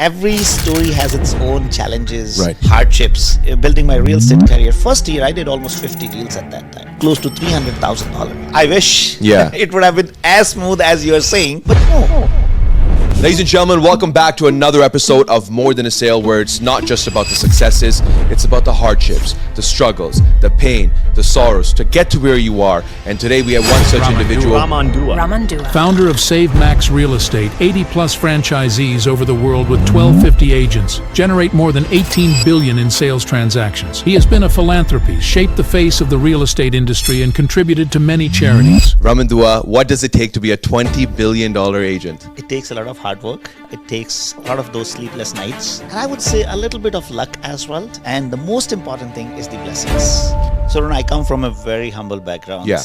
Every story has its own challenges, Right. hardships. Building my real estate career, first year I did almost 50 deals at that time, close to $300,000. I wish Yeah. it would have been as smooth as you're saying, but no. Ladies and gentlemen, welcome back to another episode of More Than a Sale, where it's not just about the successes, it's about the hardships, the struggles, the pain, the sorrows to get to where you are. And today we have one such individual. Raman Dua. Founder of Save Max Real Estate, 80-plus franchisees over the world with 1250 agents, generate more than $18 billion in sales transactions. He has been a philanthropy, shaped the face of the real estate industry, and contributed to many charities. Raman Dua, what does it take to be a $20 billion agent? It takes a lot of hard work. It takes a lot of those sleepless nights. And I would say a little bit of luck as well. And the most important thing is the blessings. So, Ron, I come from a very humble background. Yeah.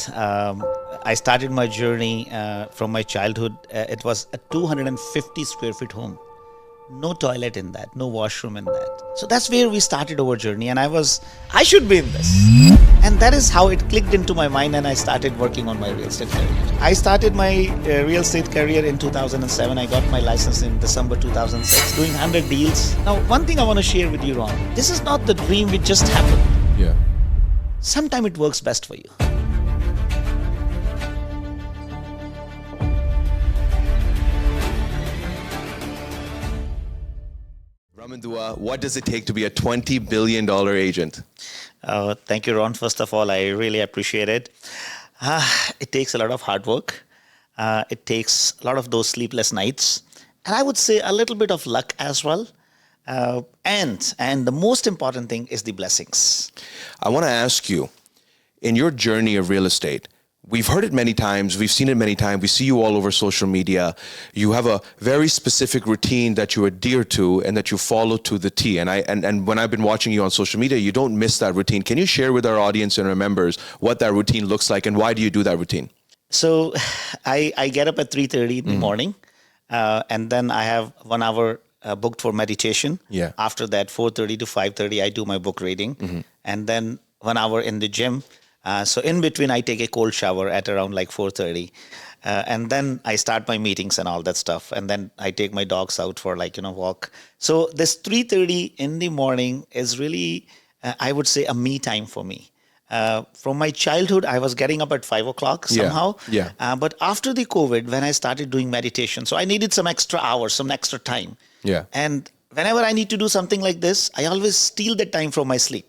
I started my journey from my childhood. It was a 250 square feet home. No toilet in that, no washroom in that. So that's where we started our journey. And I should be in this. And that is how it clicked into my mind, and I started working on my real estate career. I started my real estate career in 2007. I got my license in December 2006, doing 100 deals. Now, one thing I want to share with you, Ron, this is not the dream which just happened. Yeah. Sometimes it works best for you. Raman Dua, what does it take to be a $20 billion agent? Thank you, Ron. First of all, I really appreciate it. It takes a lot of hard work. It takes a lot of those sleepless nights. And I would say a little bit of luck as well. And the most important thing is the blessings. I want to ask you, in your journey of real estate, we've heard it many times, we've seen it many times, we see you all over social media. You have a very specific routine that you adhere to and that you follow to the T. And when I've been watching you on social media, you don't miss that routine. Can you share with our audience and our members what that routine looks like and why do you do that routine? So I get up at 3:30 in the morning, and then I have 1 hour booked for meditation. Yeah. After that, 4:30 to 5:30, I do my book reading, and then 1 hour in the gym. So in between, I take a cold shower at around like 4:30, and then I start my meetings and all that stuff. And then I take my dogs out for walk. So this 3:30 in the morning is really, I would say, a me time for me. From my childhood, I was getting up at 5 o'clock somehow. Yeah. But after the COVID, when I started doing meditation, so I needed some extra hours, some extra time. Yeah. And whenever I need to do something like this, I always steal that time from my sleep.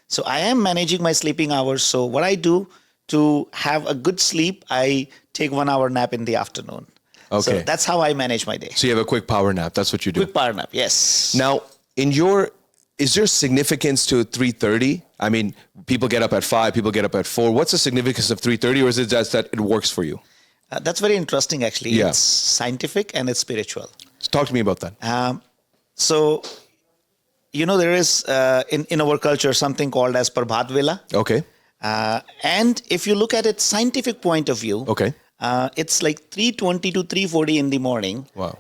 So I am managing my sleeping hours. So what I do to have a good sleep, I take 1 hour nap in the afternoon. Okay. So that's how I manage my day. So you have a quick power nap. That's what you do. Quick power nap, yes. Now, is there significance to 3:30? I mean, people get up at 5, people get up at 4. What's the significance of 3:30, or is it just that it works for you? That's very interesting, actually. Yeah. It's scientific and it's spiritual. Talk to me about that. So, there is in our culture something called as Prabhat Vela. Okay. And if you look at it scientific point of view, Okay. it's like 3:20 to 3:40 in the morning. Wow.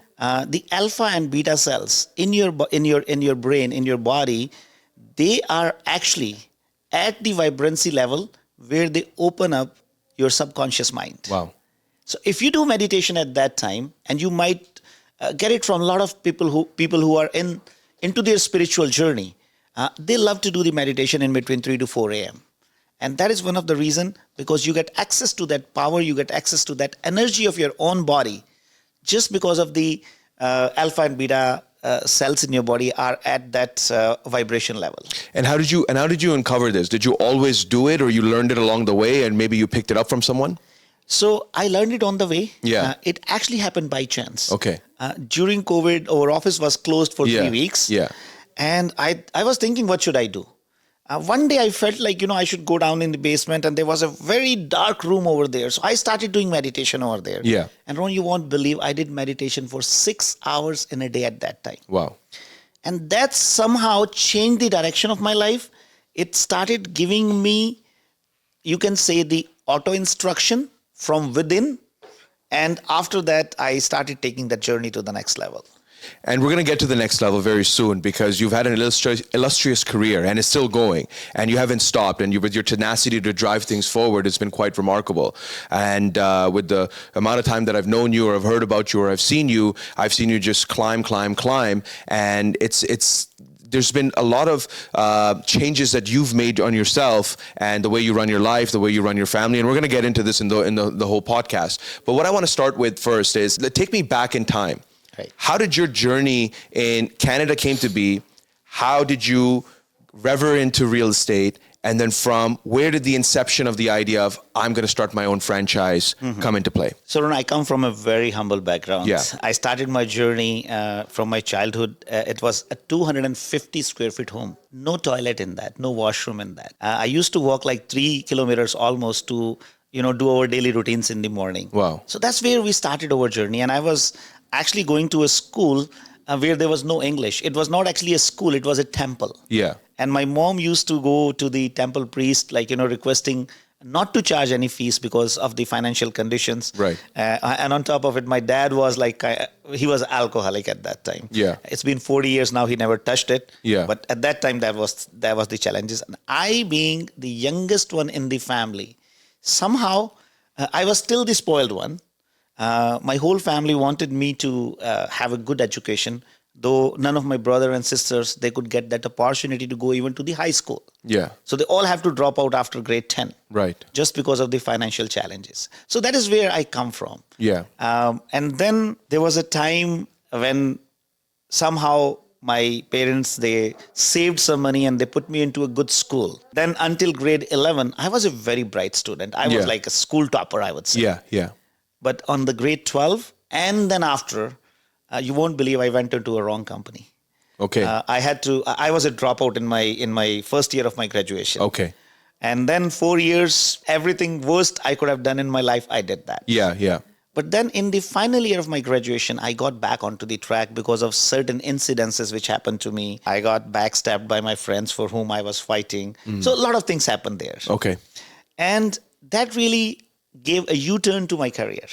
The alpha and beta cells in your brain, in your body, they are actually at the vibrancy level where they open up your subconscious mind. Wow. So if you do meditation at that time, and you might get it from a lot of people who are into their spiritual journey, they love to do the meditation in between 3 to 4 a.m. And that is one of the reason, because you get access to that power, you get access to that energy of your own body, just because of the alpha and beta cells in your body are at that vibration level. And how did you uncover this? Did you always do it, or you learned it along the way, and maybe you picked it up from someone? So I learned it on the way. Yeah. It actually happened by chance. Okay. During COVID, our office was closed for 3 Yeah. weeks. Yeah. And I was thinking, what should I do? One day I felt like, I should go down in the basement, and there was a very dark room over there. So I started doing meditation over there. Yeah. And Ron, you won't believe, I did meditation for 6 hours in a day at that time. Wow. And that somehow changed the direction of my life. It started giving me, you can say, the auto instruction from within. And after that, I started taking that journey to the next level. And we're going to get to the next level very soon because you've had an illustrious career and it's still going and you haven't stopped. And with your tenacity to drive things forward, it's been quite remarkable. And with the amount of time that I've known you or I've heard about you or I've seen you just climb. And there's been a lot of changes that you've made on yourself and the way you run your life, the way you run your family. And we're going to get into this in the whole podcast. But what I want to start with first is take me back in time. Right. How did your journey in Canada came to be? How did you rever into real estate? And then from where did the inception of the idea of I'm going to start my own franchise come into play? So, Ron, I come from a very humble background. Yeah. I started my journey from my childhood. It was a 250 square feet home. No toilet in that, no washroom in that. I used to walk like 3 kilometers almost to, do our daily routines in the morning. Wow. So that's where we started our journey. And I was actually going to a school where there was no English. It was not actually a school, it was a temple. Yeah. And my mom used to go to the temple priest, requesting not to charge any fees because of the financial conditions. Right. And on top of it, my dad was he was alcoholic at that time. Yeah. It's been 40 years now, he never touched it. Yeah. But at that time, that was the challenges. And I, being the youngest one in the family, somehow I was still the spoiled one. My whole family wanted me to have a good education, though none of my brother and sisters, they could get that opportunity to go even to the high school. Yeah. So they all have to drop out after grade 10. Right. Just because of the financial challenges. So that is where I come from. Yeah. And then there was a time when somehow my parents, they saved some money and they put me into a good school. Then until grade 11, I was a very bright student. I was like a school topper, I would say. Yeah. Yeah. But on the grade 12 and then after, you won't believe I went into a wrong company. Okay. I was a dropout in my first year of my graduation. Okay. And then 4 years, everything worst I could have done in my life, I did that. Yeah. Yeah. But then in the final year of my graduation, I got back onto the track because of certain incidences which happened to me. I got backstabbed by my friends for whom I was fighting. So a lot of things happened there. Okay. And that really gave a U-turn to my career.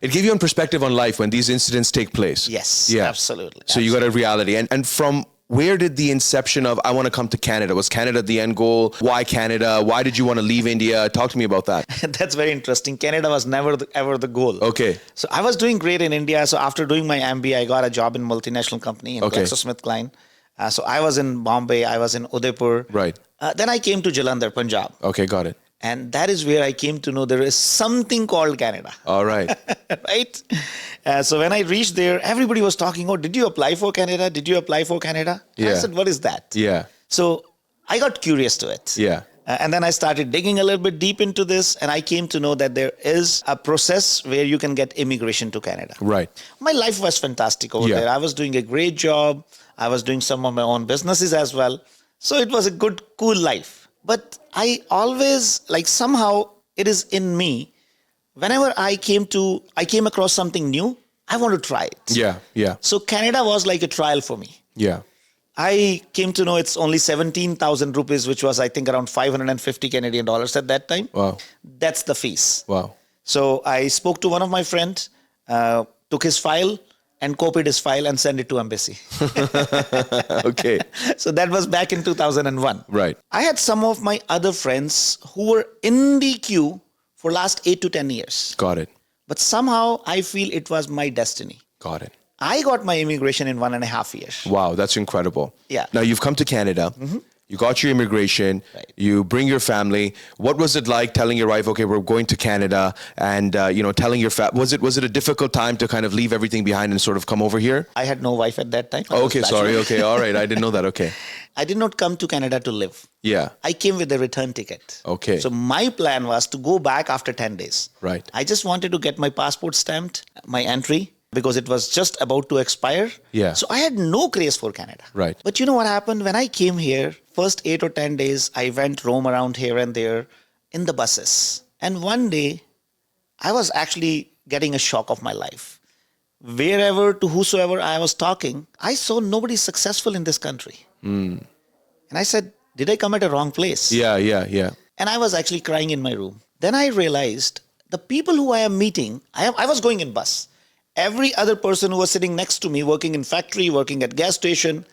It gave you a perspective on life when these incidents take place. Yes, Yeah. absolutely. So you got a reality. And from where did the inception of I want to come to Canada? Was Canada the end goal? Why Canada? Why did you want to leave India? Talk to me about that. That's very interesting. Canada was never ever the goal. Okay. So I was doing great in India. So after doing my MBA, I got a job in multinational company in GlaxoSmithKline. So I was in Bombay. I was in Udaipur. Right. Then I came to Jalandhar, Punjab. Okay, got it. And that is where I came to know there is something called Canada. All right. Right? So when I reached there, everybody was talking, oh, did you apply for Canada? Did you apply for Canada? Yeah. I said, what is that? Yeah. So I got curious to it. Yeah. And then I started digging a little bit deep into this, and I came to know that there is a process where you can get immigration to Canada. Right. My life was fantastic over there. I was doing a great job. I was doing some of my own businesses as well. So it was a good, cool life. But I always, somehow it is in me. Whenever I came across something new, I want to try it. Yeah. Yeah. So Canada was like a trial for me. Yeah. I came to know it's only 17,000 rupees, which was, I think, around 550 Canadian dollars at that time. Wow. That's the fees. Wow. So I spoke to one of my friends, took his file and copied his file and sent it to embassy. Okay. So that was back in 2001. Right. I had some of my other friends who were in the queue for last 8 to 10 years. Got it. But somehow I feel it was my destiny. Got it. I got my immigration in 1.5 years. Wow, that's incredible. Yeah. Now you've come to Canada. You got your immigration. Right. You bring your family. What was it like telling your wife, okay, we're going to Canada, and telling your was it a difficult time to kind of leave everything behind and sort of come over here? I had no wife at that time. Oh, okay, sorry. Okay, all right. I didn't know that. Okay. I did not come to Canada to live. Yeah. I came with a return ticket. Okay. So my plan was to go back after 10 days. Right. I just wanted to get my passport stamped, my entry, because it was just about to expire. Yeah. So I had no craze for Canada. Right. But you know what happened? When I came here, first 8 or 10 days, I went roam around here and there in the buses. And one day, I was actually getting a shock of my life. Wherever to whosoever I was talking, I saw nobody successful in this country. And I said, did I come at a wrong place? Yeah. And I was actually crying in my room. Then I realized the people who I am meeting, I was going in bus. Every other person who was sitting next to me, working in factory, working at gas station,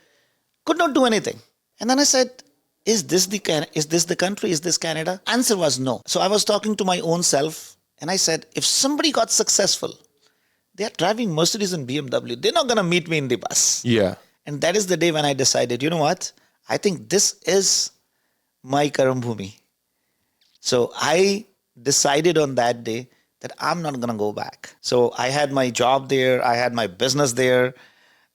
could not do anything. And then I said, is this the country? Is this Canada? Answer was no. So I was talking to my own self and I said, if somebody got successful, they are driving Mercedes and BMW. They're not going to meet me in the bus. Yeah. And that is the day when I decided, you know what? I think this is my Karambhumi. So I decided on that day that I'm not going to go back. So I had my job there. I had my business there.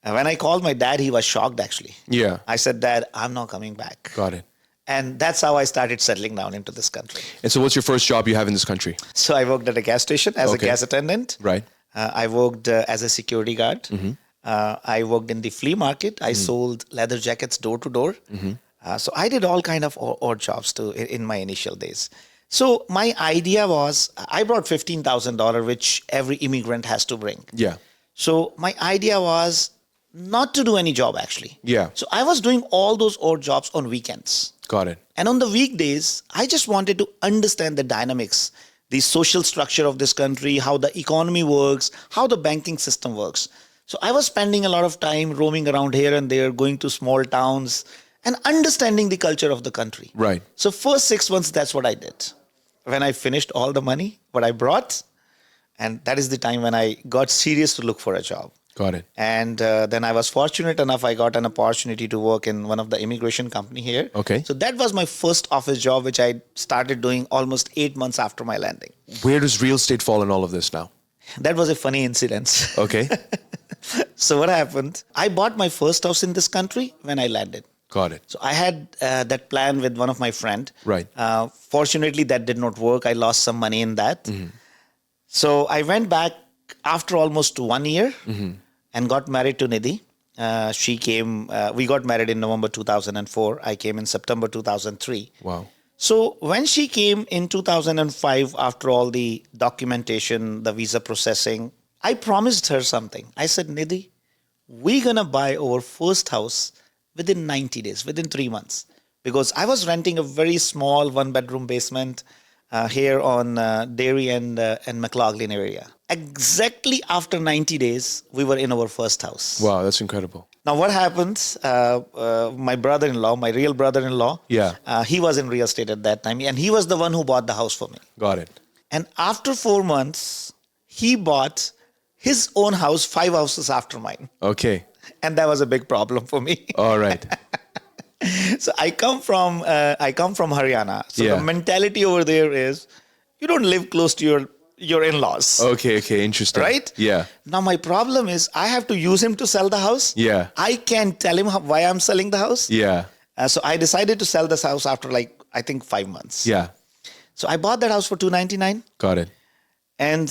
And when I called my dad, he was shocked actually. Yeah. I said, Dad, I'm not coming back. Got it. And that's how I started settling down into this country. And so what's your first job you have in this country? So I worked at a gas station as a gas attendant. Right. I worked as a security guard. I worked in the flea market. I sold leather jackets door to door. So I did all kind of odd jobs too in my initial days. So my idea was, I brought $15,000, which every immigrant has to bring. Yeah. So my idea was not to do any job actually. Yeah. So I was doing all those odd jobs on weekends. Got it. And on the weekdays, I just wanted to understand the dynamics, the social structure of this country, how the economy works, how the banking system works. So I was spending a lot of time roaming around here and there, going to small towns and understanding the culture of the country. Right. So first 6 months, that's what I did. When I finished all the money, what I brought, and that is the time when I got serious to look for a job. Got it. And then I was fortunate enough, I got an opportunity to work in one of the immigration company here. Okay. So that was my first office job, which I started doing almost 8 months after my landing. Where does real estate fall in all of this now? That was a funny incident. Okay. So what happened? I bought my first house in this country when I landed. Got it. So I had that plan with one of my friend. Right. Fortunately, that did not work. I lost some money in that. So I went back after almost 1 year and got married to Nidhi. She came, we got married in November 2004. I came in September 2003. Wow. So when she came in 2005, after all the documentation, the visa processing, I promised her something. I said, Nidhi, we're going to buy our first house within 90 days, within 3 months. Because I was renting a very small one-bedroom basement here on Derry and McLaughlin area. Exactly after 90 days, we were in our first house. Wow, that's incredible. Now, what happens, my brother-in-law, my real brother-in-law, he was in real estate at that time, and he was the one who bought the house for me. Got it. And after 4 months, he bought his own house, 5 houses after mine. Okay. And that was a big problem for me. All right. So I come from Haryana. So Yeah. the mentality over there is, you don't live close to your in-laws. Okay, interesting. Right? Yeah. Now my problem is I have to use him to sell the house. Yeah. I can't tell him why I'm selling the house. Yeah. So I decided to sell this house after I think 5 months. Yeah. So I bought that house for $299. Got it. And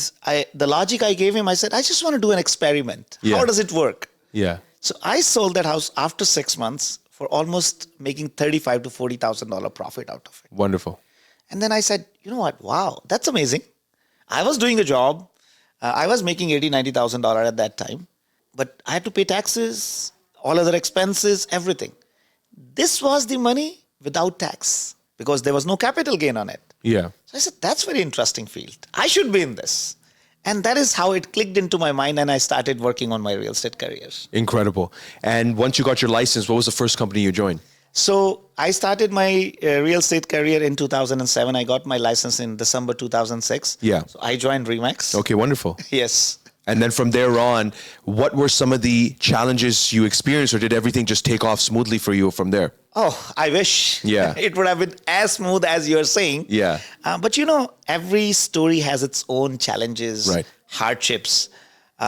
the logic I gave him, I said, I just want to do an experiment. Yeah. How does it work? Yeah. So I sold that house after 6 months for almost making $35,000 to $40,000 profit out of it. Wonderful. And then I said, you know what? Wow, that's amazing. I was doing a job. I was making $80,000, $90,000 at that time. But I had to pay taxes, all other expenses, everything. This was the money without tax because there was no capital gain on it. Yeah. So I said, that's very interesting field. I should be in this. And that is how it clicked into my mind and I started working on my real estate career. Incredible. And once you got your license, what was the first company you joined? So I started my real estate career in 2007. I got my license in December 2006. Yeah. So I joined Remax. Okay, wonderful. Yes. And then from there on, what were some of the challenges you experienced, or did everything just take off smoothly for you from there? Oh, I wish Yeah. it would have been as smooth as you're saying. Yeah. But you know, every story has its own challenges, Right. hardships.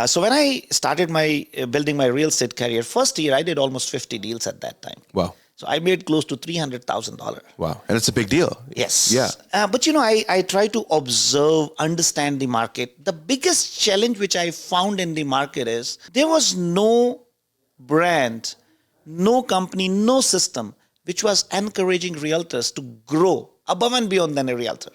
So when I started my building my real estate career, first year I did almost 50 deals at that time. Wow. So I made close to $300,000. Wow. And it's a big deal. Yes. Yeah. But you know, I try to observe, understand the market. The biggest challenge which I found in the market is there was no brand, no company, no system which was encouraging realtors to grow above and beyond than a realtor.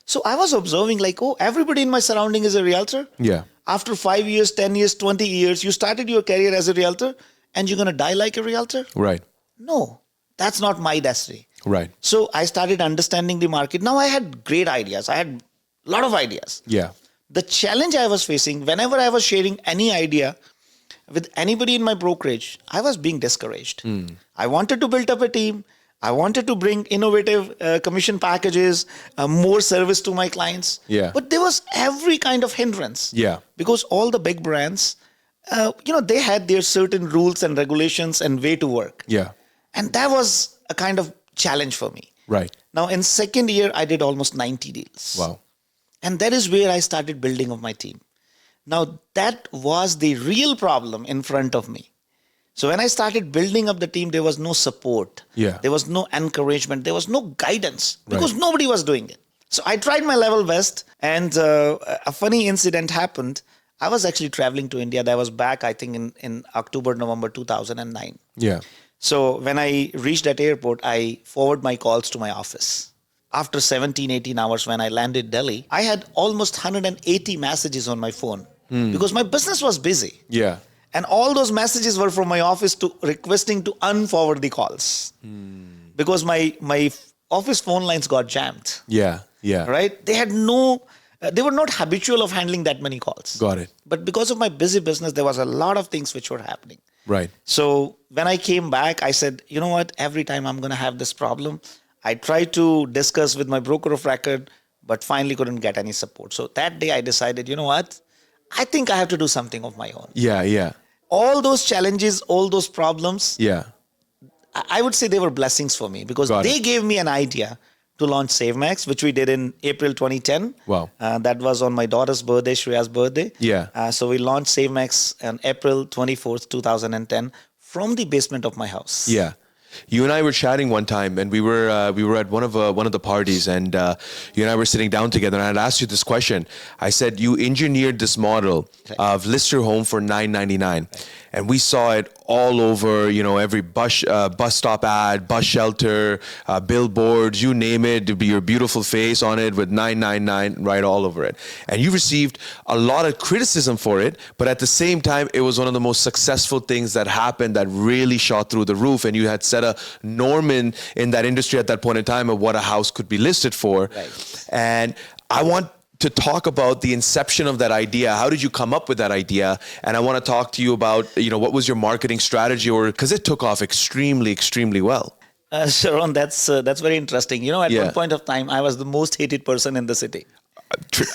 So I was observing like, oh, everybody in my surrounding is a realtor. Yeah. After 5 years, 10 years, 20 years, you started your career as a realtor and you're going to die like a realtor? Right. No, that's not my destiny. Right. So I started understanding the market. Now I had great ideas. I had a lot of ideas. Yeah. the challenge I was facing, whenever I was sharing any idea with anybody in my brokerage, I was being discouraged. I wanted to build up a team. I wanted to bring innovative commission packages, more service to my clients. Yeah. But there was every kind of hindrance. Yeah. Because all the big brands, they had their certain rules and regulations and way to work. Yeah. And that was a kind of challenge for me. Right. Now, in second year, I did almost 90 deals. Wow. And that is where I started building up my team. Now, that was the real problem in front of me. So when I started building up the team, there was no support. Yeah. There was no encouragement. There was no guidance because nobody was doing it. So I tried my level best, and a funny incident happened. I was actually traveling to India. That was back, I think, in October, November 2009. Yeah. So when I reached that airport, I forwarded my calls to my office. After 17, 18 hours when I landed Delhi, I had almost 180 messages on my phone because my business was busy. Yeah. And all those messages were from my office to requesting to unforward the calls because my office phone lines got jammed. Yeah. Yeah. Right? They had they were not habitual of handling that many calls. Got it. But because of my busy business, there was a lot of things which were happening. Right. So when I came back, I said, you know what? Every time I'm going to have this problem, I tried to discuss with my broker of record, but finally couldn't get any support. So that day I decided, you know what? I think I have to do something of my own. Yeah. Yeah. All those challenges, all those problems, Yeah. I would say they were blessings for me because Got they it. gave me an idea to launch SaveMax, which we did in April 2010. Wow. That was on my daughter's birthday, Shreya's birthday. Yeah. So we launched SaveMax on April 24th, 2010 from the basement of my house. Yeah. You and I were chatting one time, and we were at one of the parties, and you and I were sitting down together. And I had asked you this question. I said you engineered this model of list your home for $9.99, and we saw it all over. Every bus stop ad, bus shelter, billboards, you name it. There'd be your beautiful face on it with $9.99 right all over it. And you received a lot of criticism for it, but at the same time, it was one of the most successful things that happened that really shot through the roof. And you had set a norm in that industry at that point in time of what a house could be listed for. Right. And I want to talk about the inception of that idea. How did you come up with that idea? And I want to talk to you about, what was your marketing strategy, or because it took off extremely, extremely well. Sharon, that's very interesting. At one point of time, I was the most hated person in the city.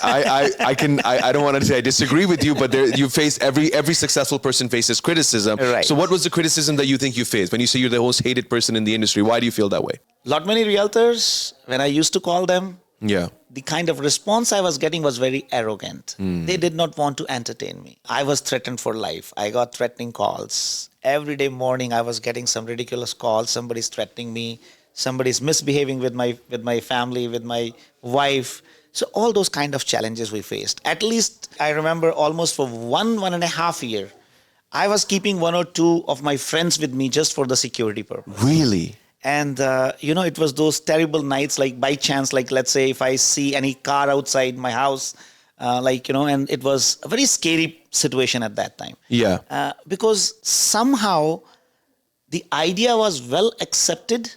I don't want to say I disagree with you, but you face every successful person faces criticism. Right. So what was the criticism that you think you faced when you say you're the most hated person in the industry? Why do you feel that way? Lot many realtors, when I used to call them, Yeah. the kind of response I was getting was very arrogant. They did not want to entertain me. I was threatened for life. I got threatening calls. Every day morning, I was getting some ridiculous calls. Somebody's threatening me. Somebody's misbehaving with my family, with my wife. So all those kind of challenges we faced. At least I remember almost for 1.5 years, I was keeping one or two of my friends with me just for the security purpose. Really? And, it was those terrible nights, like by chance, like let's say if I see any car outside my house, and it was a very scary situation at that time. Yeah. Because somehow the idea was well accepted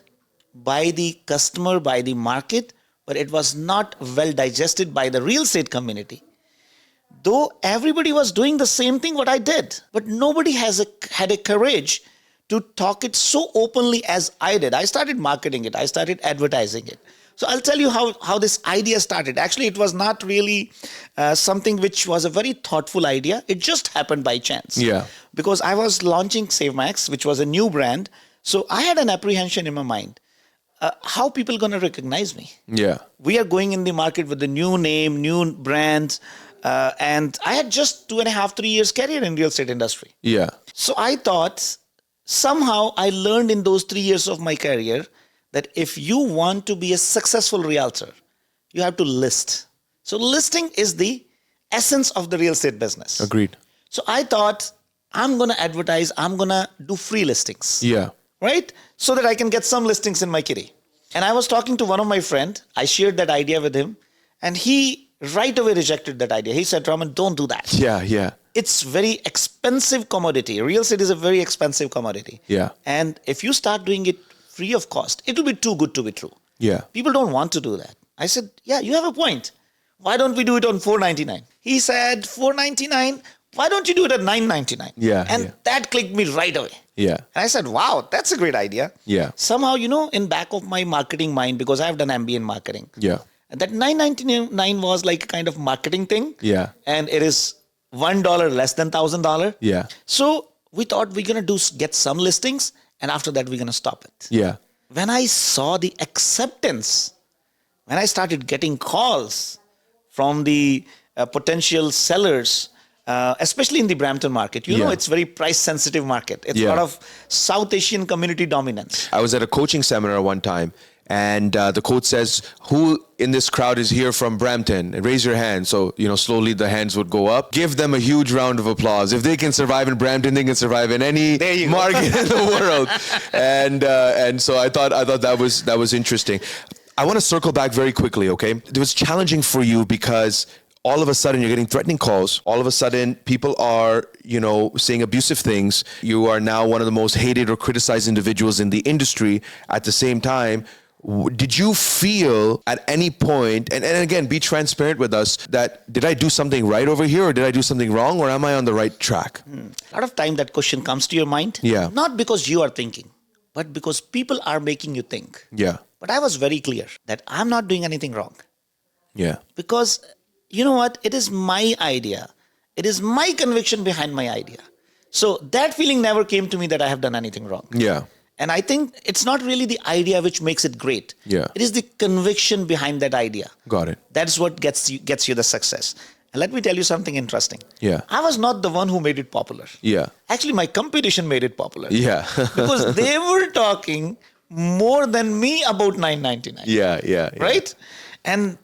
by the customer, by the market, but it was not well digested by the real estate community. Though everybody was doing the same thing what I did, but nobody had a courage to talk it so openly as I did. I started marketing it. I started advertising it. So I'll tell you how this idea started. Actually, it was not really something which was a very thoughtful idea. It just happened by chance. Yeah. Because I was launching SaveMax, which was a new brand. So I had an apprehension in my mind. How people going to recognize me? Yeah. We are going in the market with a new name, new brand. And I had just 2.5, 3 years career in real estate industry. Yeah. So I thought somehow I learned in those 3 years of my career that if you want to be a successful realtor, you have to list. So listing is the essence of the real estate business. Agreed. So I thought I'm going to advertise, I'm going to do free listings. Yeah. Right? So that I can get some listings in my kitty. And I was talking to one of my friends. I shared that idea with him. And he right away rejected that idea. He said, Raman, don't do that. Yeah. Yeah. It's very expensive commodity. Real estate is a very expensive commodity. Yeah. And if you start doing it free of cost, it will be too good to be true. Yeah. People don't want to do that. I said, yeah, you have a point. Why don't we do it on $4.99? He said, $4.99? Why don't you do it at $9.99? Yeah, And yeah. that clicked me right away. Yeah. And I said, wow, that's a great idea. Yeah. Somehow, in back of my marketing mind, because I've done MBA in marketing. Yeah. And that $9.99 was like a kind of marketing thing. Yeah. And it is $1 less than $1,000. Yeah. So we thought we're going to get some listings, and after that, we're going to stop it. Yeah. When I saw the acceptance, when I started getting calls from the potential sellers, especially in the Brampton market, you know, Yeah. it's very price sensitive market. It's a Yeah. lot of South Asian community dominance. I was at a coaching seminar one time, and the coach says, "Who in this crowd is here from Brampton? And raise your hand." So, slowly the hands would go up. Give them a huge round of applause. If they can survive in Brampton, they can survive in any There you go. market in the world. And so I thought that was interesting. I want to circle back very quickly, okay? It was challenging for you because all of a sudden you're getting threatening calls. All of a sudden people are, saying abusive things. You are now one of the most hated or criticized individuals in the industry. At the same time, did you feel at any point, and again, be transparent with us, that did I do something right over here, or did I do something wrong, or am I on the right track? A lot of time that question comes to your mind. Yeah. Not because you are thinking, but because people are making you think. Yeah. But I was very clear that I'm not doing anything wrong. Yeah. Because you know what? It is my idea. It is my conviction behind my idea. So that feeling never came to me that I have done anything wrong. Yeah. And I think it's not really the idea which makes it great. Yeah. It is the conviction behind that idea. Got it. That's what gets you the success. And let me tell you something interesting. Yeah. I was not the one who made it popular. Yeah. Actually, my competition made it popular. Yeah. Because they were talking more than me about $9.99. Yeah. Right? And,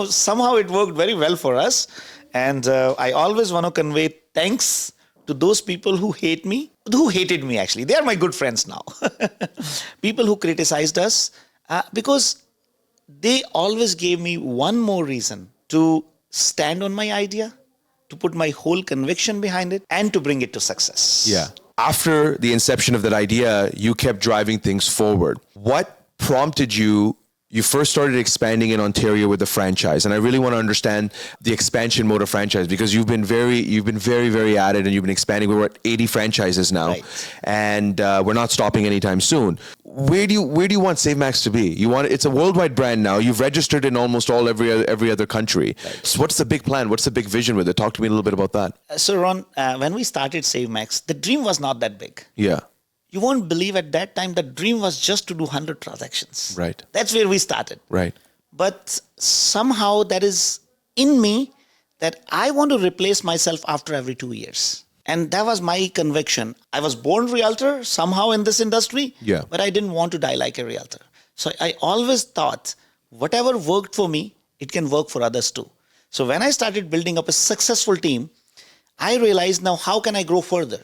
somehow it worked very well for us. And I always want to convey thanks to those people who hated me actually. They are my good friends now. People who criticized us because they always gave me one more reason to stand on my idea, to put my whole conviction behind it, and to bring it to success. Yeah. After the inception of that idea, you kept driving things forward. What prompted you? You first started expanding in Ontario with the franchise, and I really want to understand the expansion mode of franchise, because you've been very, very at it, and you've been expanding. We're at 80 franchises now, Right. and we're not stopping anytime soon. Where do you want SaveMax to be? It's a worldwide brand now. You've registered in almost every other country. Right. So what's the big plan? What's the big vision with it? Talk to me a little bit about that. So Ron, when we started SaveMax, the dream was not that big. Yeah. You won't believe at that time the dream was just to do 100 transactions. Right. That's where we started. Right. But somehow that is in me that I want to replace myself after every 2 years. And that was my conviction. I was born realtor somehow in this industry, Yeah. but I didn't want to die like a realtor. So I always thought whatever worked for me, it can work for others too. So when I started building up a successful team, I realized now how can I grow further?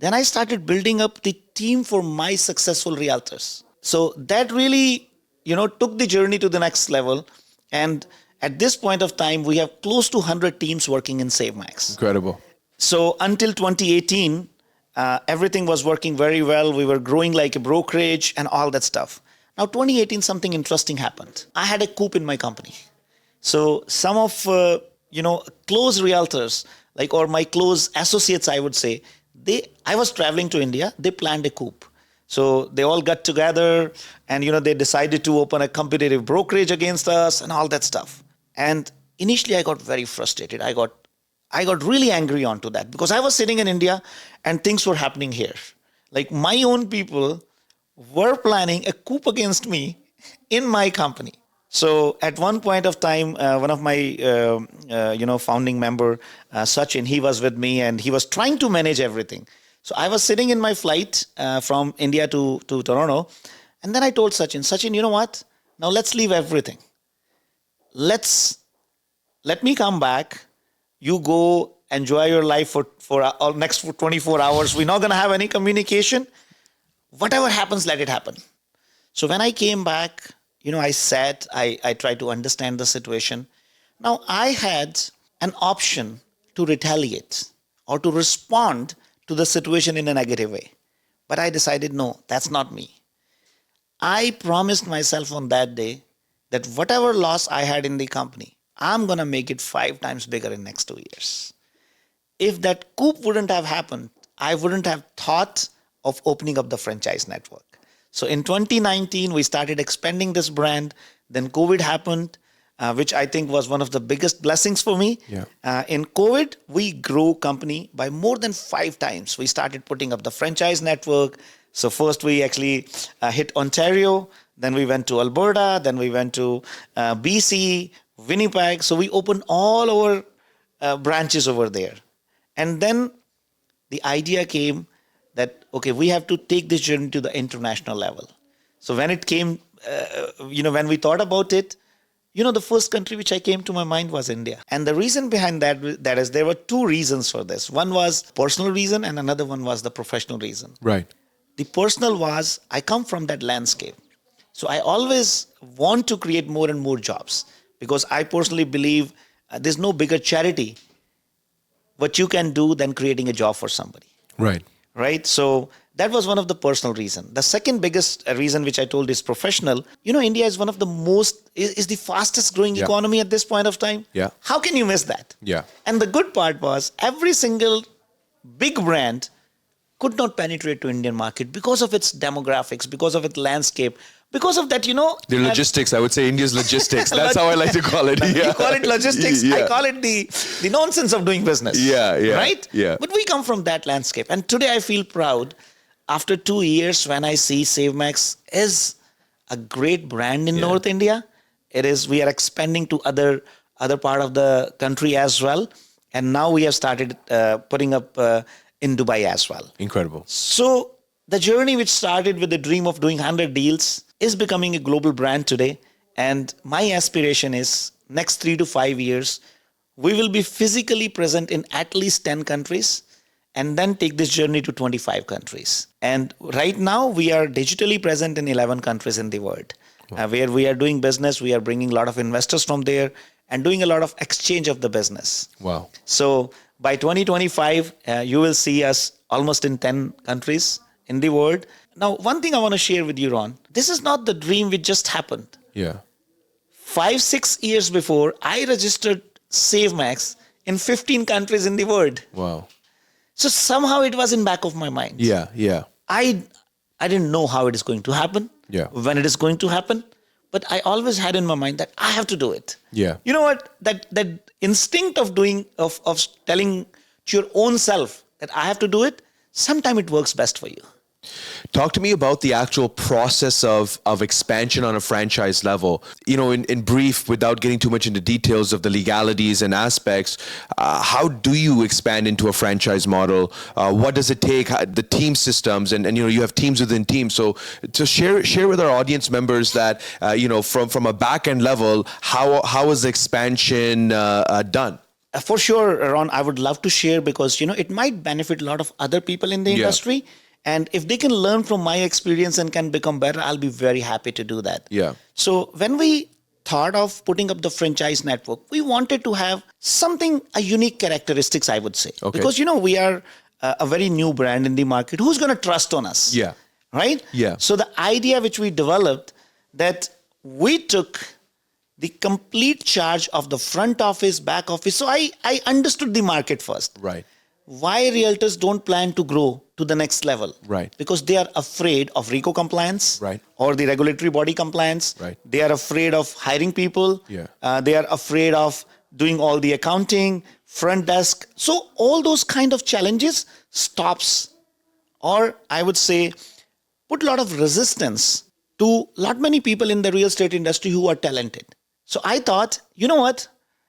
Then I started building up the team for my successful realtors. So that really, took the journey to the next level. And at this point of time, we have close to 100 teams working in SaveMax. Incredible. So until 2018, everything was working very well. We were growing like a brokerage and all that stuff. Now, 2018, something interesting happened. I had a coup in my company. So some of, close realtors, or my close associates, I would say, I was traveling to India. They planned a coup. So they all got together and, they decided to open a competitive brokerage against us and all that stuff. And initially I got very frustrated. I got really angry onto that because I was sitting in India and things were happening here. Like my own people were planning a coup against me in my company. So at one point of time, one of my, founding member, Sachin, he was with me and he was trying to manage everything. So I was sitting in my flight from India to Toronto. And then I told Sachin, you know what? Now let's leave everything. Let me come back. You go enjoy your life for next 24 hours. We're not going to have any communication. Whatever happens, let it happen. So when I came back, I sat, I tried to understand the situation. Now, I had an option to retaliate or to respond to the situation in a negative way. But I decided, no, that's not me. I promised myself on that day that whatever loss I had in the company, I'm going to make it 5 times bigger in next 2 years. If that coup wouldn't have happened, I wouldn't have thought of opening up the franchise network. So in 2019, we started expanding this brand. Then COVID happened, which I think was one of the biggest blessings for me. Yeah. In COVID, we grew company by more than 5 times. We started putting up the franchise network. So first we actually hit Ontario, then we went to Alberta, then we went to BC, Winnipeg. So we opened all our branches over there. And then the idea came that, okay, we have to take this journey to the international level. So when it came, when we thought about it, the first country which I came to my mind was India. And the reason behind that is there were 2 reasons for this. One was personal reason and another one was the professional reason. Right. The personal was I come from that landscape. So I always want to create more and more jobs because I personally believe there's no bigger charity what you can do than creating a job for somebody. Right. Right? So that was one of the personal reason. The second biggest reason which I told is professional. India is one of the is the fastest growing economy at this point of time. Yeah. How can you miss that? Yeah. And the good part was every single big brand could not penetrate to Indian market because of its demographics, because of its landscape, because of that, The logistics, I would say India's logistics. That's how I like to call it. Yeah. You call it logistics. Yeah. I call it the nonsense of doing business. Yeah. Right? Yeah. But we come from that landscape. And today I feel proud after 2 years when I see SaveMax is a great brand in North India. We are expanding to other part of the country as well. And now we have started putting up in Dubai as well. Incredible. So the journey which started with the dream of doing 100 deals is becoming a global brand today. And my aspiration is next 3 to 5 years, we will be physically present in at least 10 countries and then take this journey to 25 countries. And right now we are digitally present in 11 countries in the world. Where we are doing business, we are bringing a lot of investors from there and doing a lot of exchange of the business. Wow. So by 2025, you will see us almost in 10 countries in the world. Now, one thing I want to share with you, Ron, this is not the dream which just happened. Yeah. 5-6 years before, I registered SaveMax in 15 countries in the world. Wow. So somehow it was in back of my mind. Yeah. I didn't know how it is going to happen, when it is going to happen, but I always had in my mind that I have to do it. Yeah. You know what? That instinct of doing, of telling to your own self that I have to do it, sometimes it works best for you. Talk to me about the actual process of expansion on a franchise level. In brief, without getting too much into details of the legalities and aspects, how do you expand into a franchise model? What does it take? The team systems, and you have teams within teams. So to share with our audience members that from a back end level, how is the expansion done? For sure, Ron, I would love to share because it might benefit a lot of other people in the industry. And if they can learn from my experience and can become better, I'll be very happy to do that. Yeah. So when we thought of putting up the franchise network, we wanted to have a unique characteristics, I would say. Okay. Because, we are a very new brand in the market. Who's going to trust on us? Yeah. Right? Yeah. So the idea which we developed that we took the complete charge of the front office, back office. So I understood the market first. Right. Why realtors don't plan to grow to the next level? Right. Because they are afraid of RICO compliance, right, or the regulatory body compliance. Right. They are afraid of hiring people. Yeah. They are afraid of doing all the accounting, front desk. So all those kind of challenges stops, or I would say, put a lot of resistance to lot many people in the real estate industry who are talented. So I thought, you know what?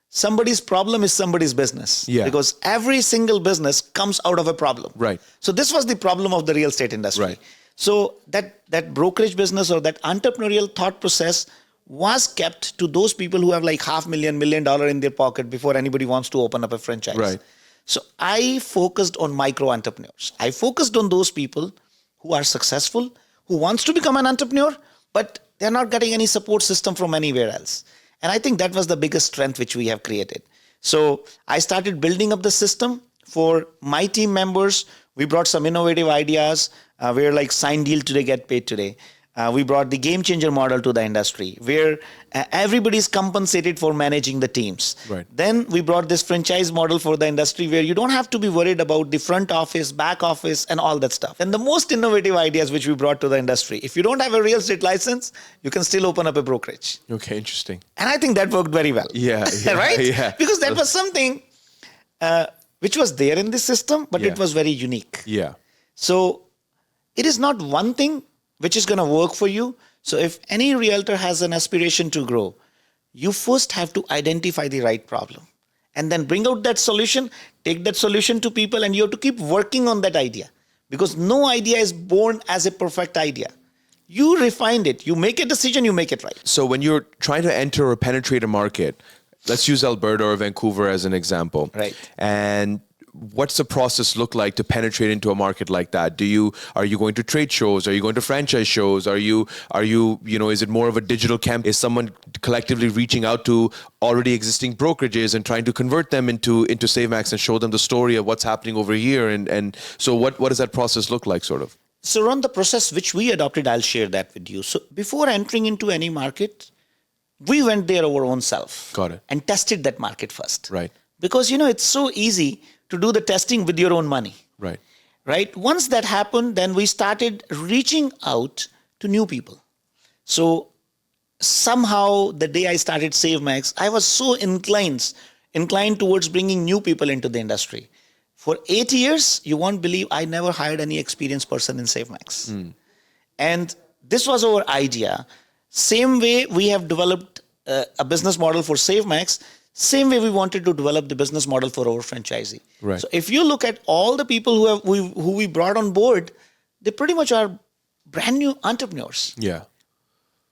Somebody's problem is somebody's business. Yeah. Because every single business comes out of a problem. Right. So this was the problem of the real estate industry. Right. So that brokerage business or that entrepreneurial thought process was kept to those people who have like $500,000, $1 million in their pocket before anybody wants to open up a franchise. Right. So I focused on micro entrepreneurs. I focused on those people who are successful, who wants to become an entrepreneur, but they're not getting any support system from anywhere else. And I think that was the biggest strength which we have created. So I started building up the system for my team members. We brought some innovative ideas where like sign deal today, get paid today. We brought the game changer model to the industry where everybody's compensated for managing the teams. Right. Then we brought this franchise model for the industry where you don't have to be worried about the front office, back office, and all that stuff. And the most innovative ideas which we brought to the industry, if you don't have a real estate license, you can still open up a brokerage. Okay, interesting. And I think that worked very well. Yeah, yeah, right? yeah. Because that was something which was there in the system, but it was very unique. Yeah. So it is not one thing which is going to work for you. So if any realtor has an aspiration to grow, you first have to identify the right problem and then bring out that solution, take that solution to people, and you have to keep working on that idea because no idea is born as a perfect idea. You refine it, you make a decision, you make it right. So when you're trying to enter or penetrate a market, let's use Alberta or Vancouver as an example. Right. And what's the process look like to penetrate into a market like that? Are you going to trade shows? Are you going to franchise shows? Are you is it more of a digital camp? Is someone collectively reaching out to already existing brokerages and trying to convert them into SaveMax and show them the story of what's happening over here? And so what does that process look like, sort of? So Ron, the process which we adopted, I'll share that with you. So before entering into any market, we went there our own self. Got it. And tested that market first. Right. Because, it's so easy to do the testing with your own money. Right. Right. Once that happened, then we started reaching out to new people. So somehow the day I started SaveMax, I was so inclined towards bringing new people into the industry. For 8 years, you won't believe I never hired any experienced person in SaveMax. And this was our idea. Same way we have developed a business model for SaveMax, same way we wanted to develop the business model for our franchisee. Right. So if you look at all the people who we brought on board, they pretty much are brand new entrepreneurs. Yeah.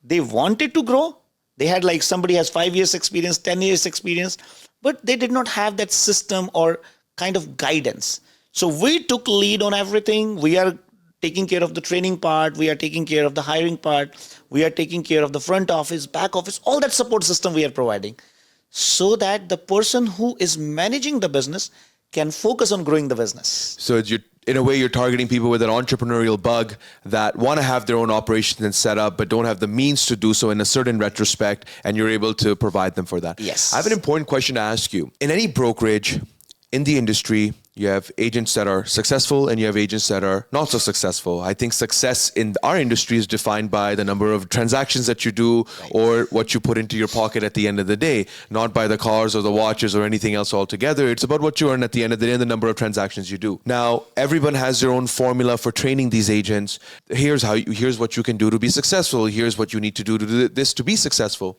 They wanted to grow. They had somebody has 5 years experience, 10 years experience, but they did not have that system or kind of guidance. So we took lead on everything. We are taking care of the training part. We are taking care of the hiring part. We are taking care of the front office, back office, all that support system we are providing so that the person who is managing the business can focus on growing the business. So in a way, you're targeting people with an entrepreneurial bug that want to have their own operations and set up, but don't have the means to do so in a certain retrospect, and you're able to provide them for that. Yes. I have an important question to ask you. In any brokerage, in the industry, you have agents that are successful and you have agents that are not so successful. I think success in our industry is defined by the number of transactions that you do or what you put into your pocket at the end of the day, not by the cars or the watches or anything else altogether. It's about what you earn at the end of the day and the number of transactions you do. Now, everyone has their own formula for training these agents. Here's what you can do to be successful. Here's what you need to do this to be successful.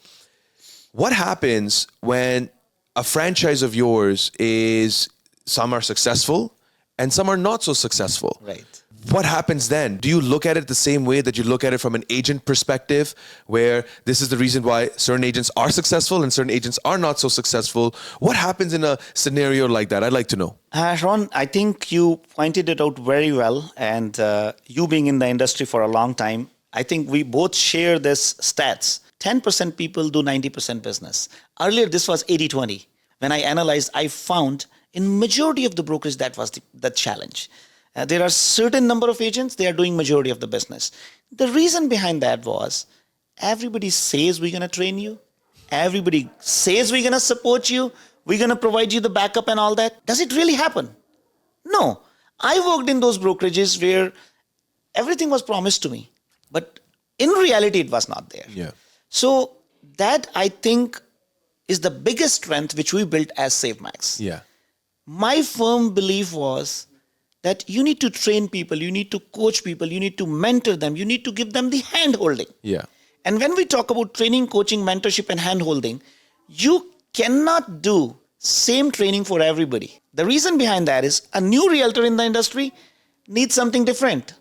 What happens when a franchise of yours is some are successful and some are not so successful? Right. What happens then? Do you look at it the same way that you look at it from an agent perspective, where this is the reason why certain agents are successful and certain agents are not so successful? What happens in a scenario like that? I'd like to know. Ron, I think you pointed it out very well. And you being in the industry for a long time, I think we both share this stats. 10% people do 90% business. Earlier, this was 80-20. When I analyzed, I found in majority of the brokerage, that was the challenge. There are certain number of agents, they are doing majority of the business. The reason behind that was everybody says we're going to train you. Everybody says we're going to support you. We're going to provide you the backup and all that. Does it really happen? No. I worked in those brokerages where everything was promised to me, but in reality, it was not there. Yeah. So that I think is the biggest strength which we built as SaveMax. Yeah. My firm belief was that you need to train people, you need to coach people, you need to mentor them, you need to give them the hand-holding. Yeah. And when we talk about training, coaching, mentorship, and hand-holding, you cannot do same training for everybody. The reason behind that is a new realtor in the industry needs something different.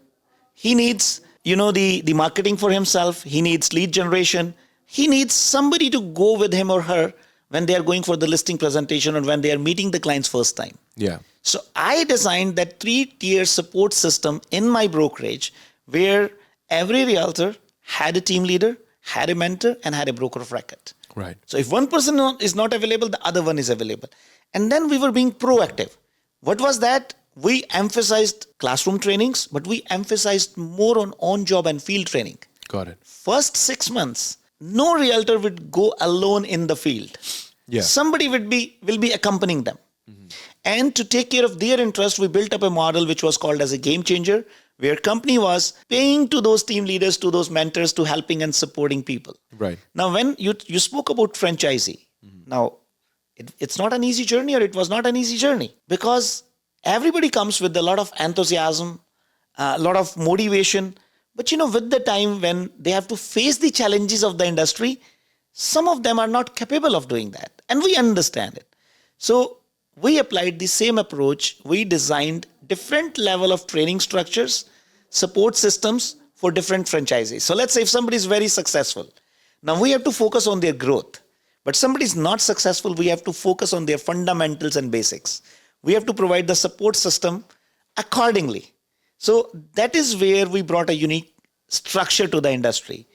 He needs, the marketing for himself. He needs lead generation. He needs somebody to go with him or her when they are going for the listing presentation or when they are meeting the clients first time. Yeah. So I designed that 3-tier support system in my brokerage where every realtor had a team leader, had a mentor, and had a broker of record. Right. So if one person is not available, the other one is available. And then we were being proactive. What was that? We emphasized classroom trainings, but we emphasized more on on-job and field training. Got it. First 6 months, no realtor would go alone in the field. Yeah. Somebody will be accompanying them. And to take care of their interest, we built up a model which was called as a game changer, where company was paying to those team leaders, to those mentors, to helping and supporting people. Right. Now, when you spoke about franchisee, now it's not an easy journey, or it was not an easy journey, because everybody comes with a lot of enthusiasm, a lot of motivation. But with the time when they have to face the challenges of the industry, some of them are not capable of doing that. And we understand it. So we applied the same approach. We designed different level of training structures, support systems for different franchises. So let's say if somebody is very successful, now we have to focus on their growth. But somebody is not successful, we have to focus on their fundamentals and basics. We have to provide the support system accordingly. So that is where we brought a unique structure to the industry.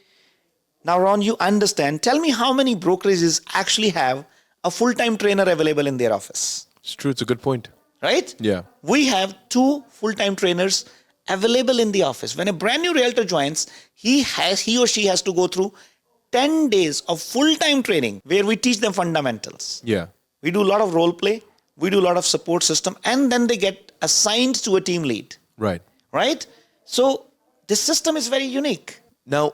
Now, Ron, you understand. Tell me how many brokerages actually have a full-time trainer available in their office. It's true. It's a good point. Right? Yeah. We have 2 full-time trainers available in the office. When a brand new realtor joins, he or she has to go through 10 days of full-time training where we teach them fundamentals. Yeah. We do a lot of role play. We do a lot of support system. And then they get assigned to a team lead. Right. Right? So this system is very unique. Now,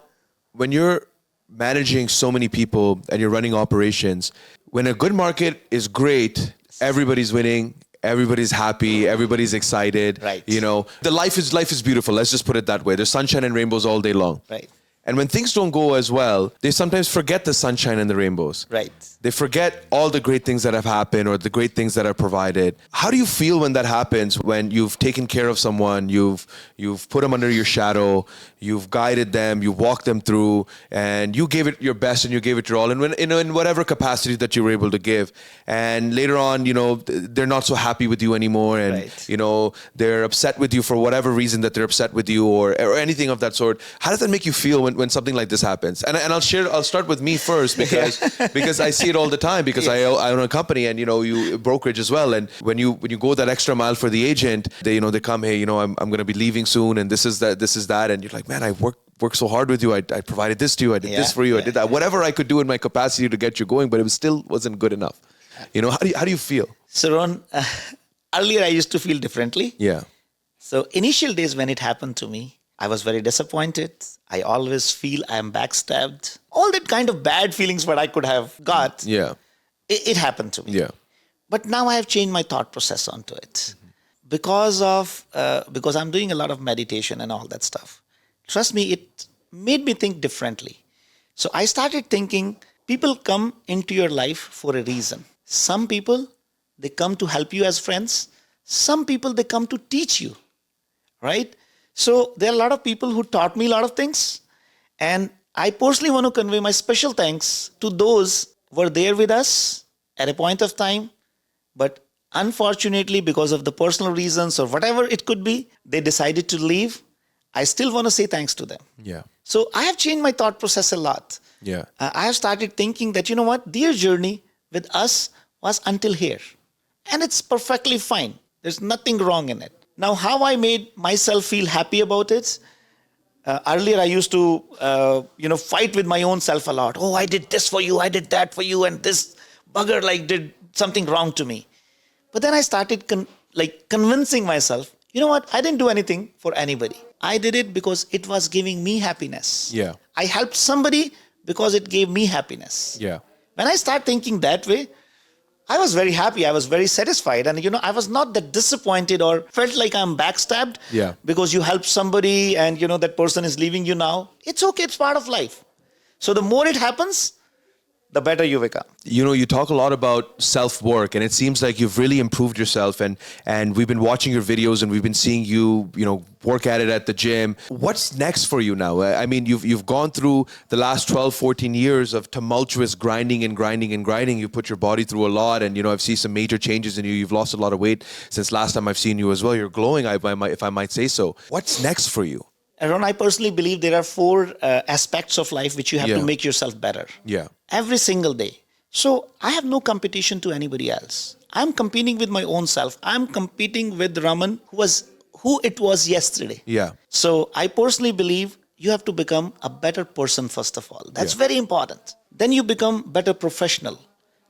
when you're managing so many people and you're running operations, when a good market is great, everybody's winning, everybody's happy, everybody's excited. Right. The life is beautiful. Let's just put it that way. There's sunshine and rainbows all day long. Right. And when things don't go as well, they sometimes forget the sunshine and the rainbows. Right. They forget all the great things that have happened or the great things that are provided. How do you feel when that happens, when you've taken care of someone, you've put them under your shadow, you've guided them, you've walked them through, and you gave it your best and you gave it your all, and when, in whatever capacity that you were able to give. And later on, they're not so happy with you anymore, and right. They're upset with you for whatever reason that they're upset with you, or anything of that sort. How does that make you feel when something like this happens? And I'll start with me first, because I see it all the time, because I own a company, and you brokerage as well. And when you go that extra mile for the agent, they come, hey, I'm going to be leaving soon, and this is that, and you're like, man, I worked so hard with you. I provided this to you. I did this for you. I did that. Whatever I could do in my capacity to get you going, but it still wasn't good enough. How do you feel? So Ron, earlier I used to feel differently. Yeah. So initial days when it happened to me, I was very disappointed. I always feel I am backstabbed. All that kind of bad feelings what I could have got. Yeah. It happened to me. Yeah. But now I have changed my thought process onto it. Because I'm doing a lot of meditation and all that stuff. Trust me, it made me think differently. So I started thinking, people come into your life for a reason. Some people, they come to help you as friends. Some people, they come to teach you, right? So there are a lot of people who taught me a lot of things. And I personally want to convey my special thanks to those who were there with us at a point of time. But unfortunately, because of the personal reasons or whatever it could be, they decided to leave. I still want to say thanks to them. Yeah. So I have changed my thought process a lot. Yeah. I have started thinking that, their journey with us was until here. And it's perfectly fine. There's nothing wrong in it. Now, how I made myself feel happy about it, earlier I used to, fight with my own self a lot. Oh, I did this for you, I did that for you, and this bugger did something wrong to me. But then I started convincing myself, I didn't do anything for anybody. I did it because it was giving me happiness. Yeah. I helped somebody because it gave me happiness. Yeah. When I start thinking that way, I was very happy. I was very satisfied. And, I was not that disappointed or felt like I'm backstabbed because you helped somebody and, that person is leaving you now. It's okay. It's part of life. So the more it happens, the better you become. You talk a lot about self-work, and it seems like you've really improved yourself, and we've been watching your videos, and we've been seeing you, work at it at the gym. What's next for you now? I mean, you've gone through the last 12, 14 years of tumultuous grinding. You put your body through a lot, and, I've seen some major changes in you. You've lost a lot of weight since last time I've seen you as well. You're glowing, if I might say so. What's next for you? Ron, I personally believe there are 4 aspects of life which you have to make yourself better. Yeah. Every single day. So I have no competition to anybody else. I'm competing with my own self. I'm competing with Raman, who it was yesterday. Yeah. So I personally believe you have to become a better person first of all. That's Yeah. very important. Then you become better professional.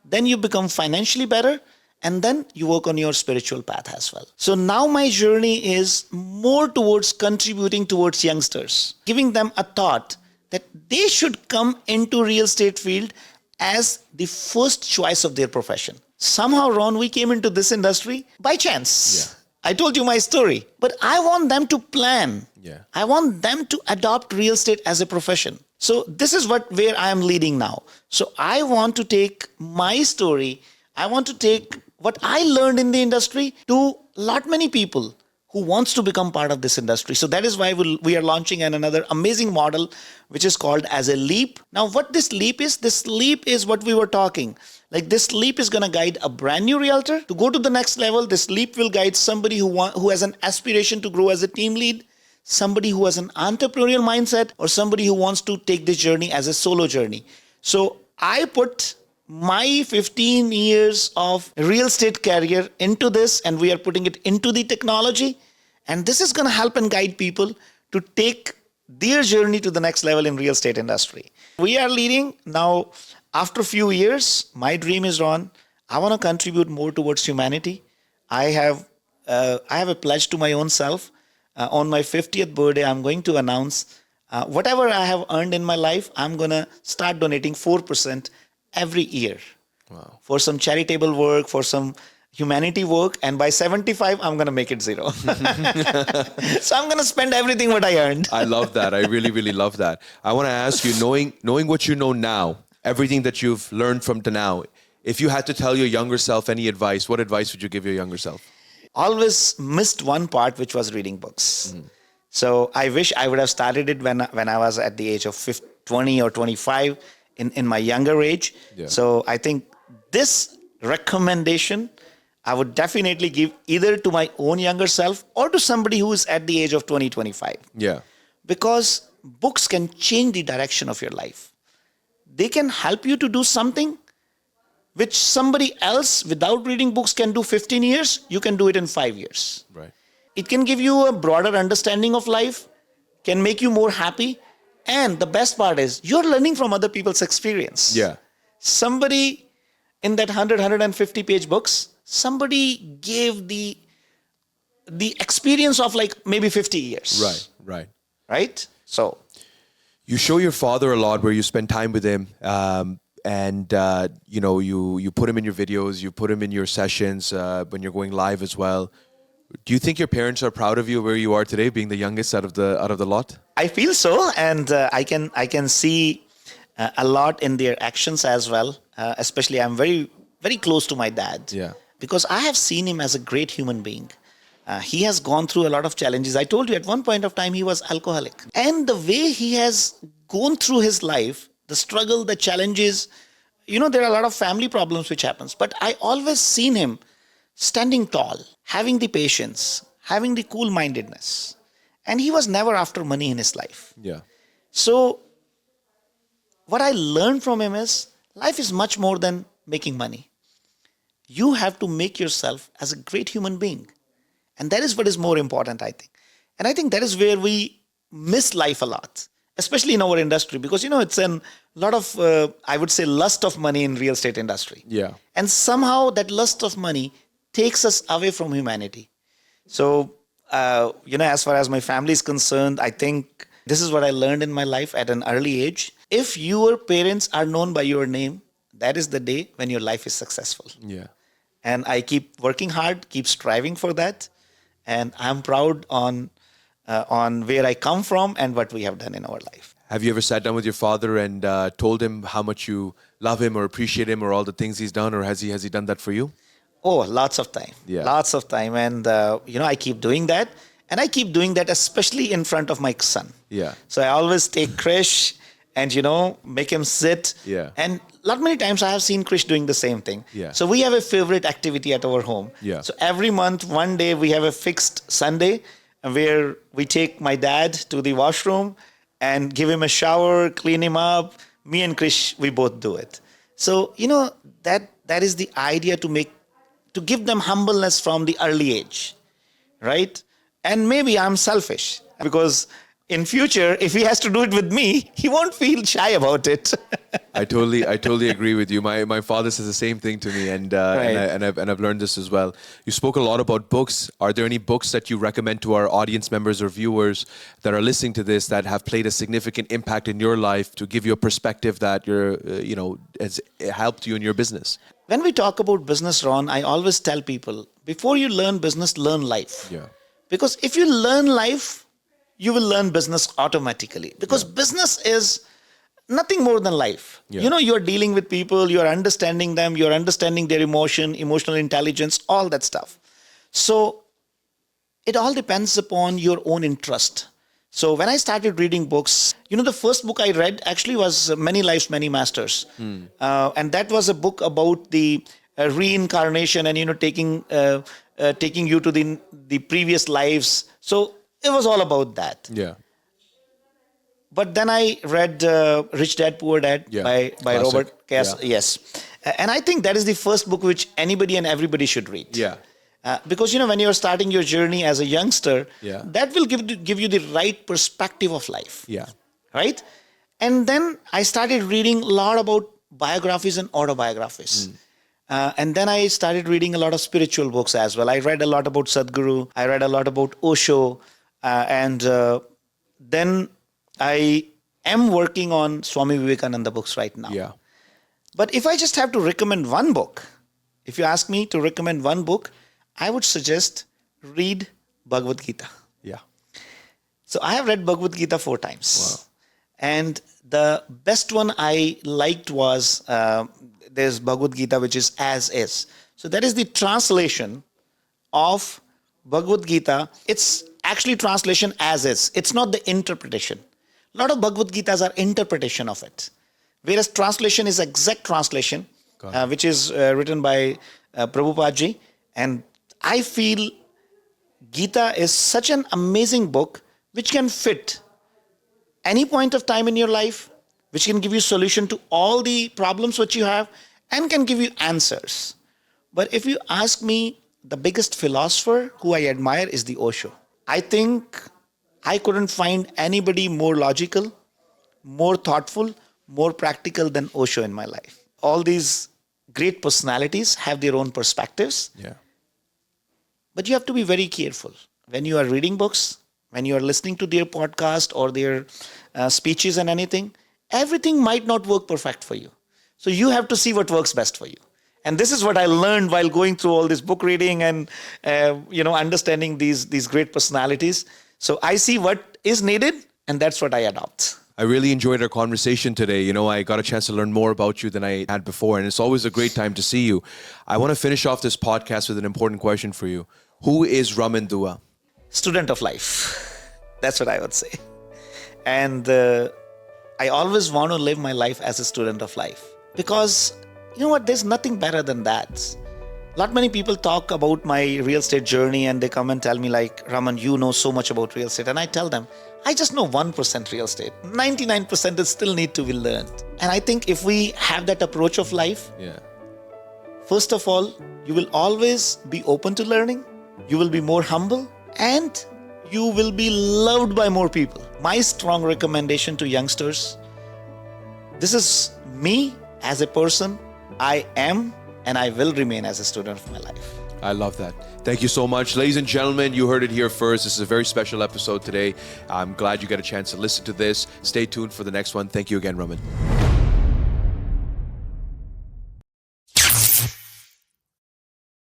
Then you become financially better, and then you work on your spiritual path as well. So now my journey is more towards contributing towards youngsters, giving them a thought that they should come into real estate field as the first choice of their profession. Somehow, Ron, we came into this industry by chance. I told you my story, but I want them to plan. Yeah. I want them to adopt real estate as a profession. So this is where I am leading now. So I want to take my story, I want to take what I learned in the industry to lot many people who wants to become part of this industry. So that is why we are launching another amazing model, which is called as a leap. Now, what this leap is what we were talking. Like this leap is going to guide a brand new realtor to go to the next level. This leap will guide somebody who has an aspiration to grow as a team lead, somebody who has an entrepreneurial mindset, or somebody who wants to take this journey as a solo journey. So I put my 15 years of real estate career into this, and we are putting it into the technology. And this is going to help and guide people to take their journey to the next level in real estate industry. We are leading now. After a few years, my dream is on. I want to contribute more towards humanity. I have a pledge to my own self. On my 50th birthday, I'm going to announce whatever I have earned in my life, I'm going to start donating 4% every year. Wow. For some charitable work, for some humanity work, and by 75, I'm going to make it zero. So I'm going to spend everything what I earned. I love that. I really, really love that. I want to ask you, knowing what you know now, everything that you've learned from to now, if you had to tell your younger self any advice, what advice would you give your younger self? Always missed one part, which was reading books. So I wish I would have started it when I was at the age of 20 or 25 in my younger age. Yeah. So I think this recommendation I would definitely give either to my own younger self or to somebody who is at the age of 20, 25. Yeah. Because books can change the direction of your life. They can help you to do something which somebody else without reading books can do 15 years, you can do it in 5 years. Right. It can give you a broader understanding of life, can make you more happy. And the best part is you're learning from other people's experience. Yeah. Somebody in that 150 page books, somebody gave the experience of like maybe 50 years. Right. Right. Right? So You show your father a lot, where you spend time with him, and you put him in your videos, you put him in your sessions when you're going live as well. Do you think your parents are proud of you where you are today, being the youngest out of the lot? I feel so, and I can see a lot in their actions as well. Especially, I'm very, very close to my dad. Yeah. Because I have seen him as a great human being. He has gone through a lot of challenges. I told you at one point of time he was alcoholic. And the way he has gone through his life, the struggle, the challenges, there are a lot of family problems which happens. But I always seen him standing tall, having the patience, having the cool-mindedness. And he was never after money in his life. Yeah. So what I learned from him is life is much more than making money. You have to make yourself as a great human being. And that is what is more important, I think. And I think that is where we miss life a lot, especially in our industry, because, it's a lot of, I would say, lust of money in real estate industry. Yeah. And somehow that lust of money takes us away from humanity. So, as far as my family is concerned, I think this is what I learned in my life at an early age. If your parents are known by your name, that is the day when your life is successful. Yeah. And I keep working hard, keep striving for that. And I'm proud on where I come from and what we have done in our life. Have you ever sat down with your father and told him how much you love him or appreciate him or all the things he's done, or has he done that for you? Oh, lots of time. Yeah. Lots of time. And, I keep doing that. And I keep doing that, especially in front of my son. Yeah. So I always take Krish and, make him sit. Yeah. And many times I have seen Krish doing the same thing. Yeah. So we have a favorite activity at our home. Yeah. So every month, one day, we have a fixed Sunday where we take my dad to the washroom and give him a shower, clean him up. Me and Krish, we both do it. So, that is the idea to give them humbleness from the early age, right? And maybe I'm selfish because, in future, if he has to do it with me, he won't feel shy about it. I totally agree with you. My father says the same thing to me, and I've learned this as well. You spoke a lot about books. Are there any books that you recommend to our audience members or viewers that are listening to this that have played a significant impact in your life to give you a perspective that has helped you in your business? When we talk about business, Ron, I always tell people, before you learn business, learn life. Yeah. Because if you learn life, you will learn business automatically. Because business is nothing more than life. Yeah. You're dealing with people, you're understanding them, you're understanding their emotional intelligence, all that stuff. So it all depends upon your own interest. So when I started reading books, the first book I read actually was Many Lives, Many Masters. And that was a book about the reincarnation and, taking you to the previous lives. So it was all about that. Yeah. But then I read Rich Dad, Poor Dad by Classic. Robert Cass. Yeah. Yes. And I think that is the first book which anybody and everybody should read. Yeah. Because, when you're starting your journey as a youngster, Yeah. that will give you the right perspective of life. Yeah. Right? And then I started reading a lot about biographies and autobiographies. And then I started reading a lot of spiritual books as well. I read a lot about Sadhguru. I read a lot about Osho. And then I am working on Swami Vivekananda books right now. Yeah. But if I just have to recommend one book, if you ask me to recommend one book, I would suggest read Bhagavad Gita. Yeah. So I have read Bhagavad Gita 4 times. Wow. And the best one I liked was, there's Bhagavad Gita, which is As Is. So that is the translation of Bhagavad Gita. It's actually translation as is. It's not the interpretation. A lot of Bhagavad Gitas are interpretation of it. Whereas translation is exact translation, which is written by Prabhupada ji. And I feel Gita is such an amazing book which can fit any point of time in your life, which can give you solution to all the problems which you have and can give you answers. But if you ask me, the biggest philosopher who I admire is the Osho. I think I couldn't find anybody more logical, more thoughtful, more practical than Osho in my life. All these great personalities have their own perspectives. Yeah. But you have to be very careful. When you are reading books, when you are listening to their podcast or their speeches and anything, everything might not work perfect for you. So you have to see what works best for you. And this is what I learned while going through all this book reading and understanding these great personalities. So I see what is needed, and that's what I adopt. I really enjoyed our conversation today. I got a chance to learn more about you than I had before, and it's always a great time to see you. I want to finish off this podcast with an important question for you. Who is Raman Dua? Student of life. That's what I would say. And I always want to live my life as a student of life. Because, there's nothing better than that. Many people talk about my real estate journey and they come and tell me like, Raman, you know so much about real estate. And I tell them, I just know 1% real estate. 99% is still need to be learned. And I think if we have that approach of life, first of all, you will always be open to learning. You will be more humble and you will be loved by more people. My strong recommendation to youngsters, this is me as a person. I am and I will remain as a student of my life. I love that. Thank you so much. Ladies and gentlemen, you heard it here first. This is a very special episode today. I'm glad you got a chance to listen to this. Stay tuned for the next one. Thank you again, Raman.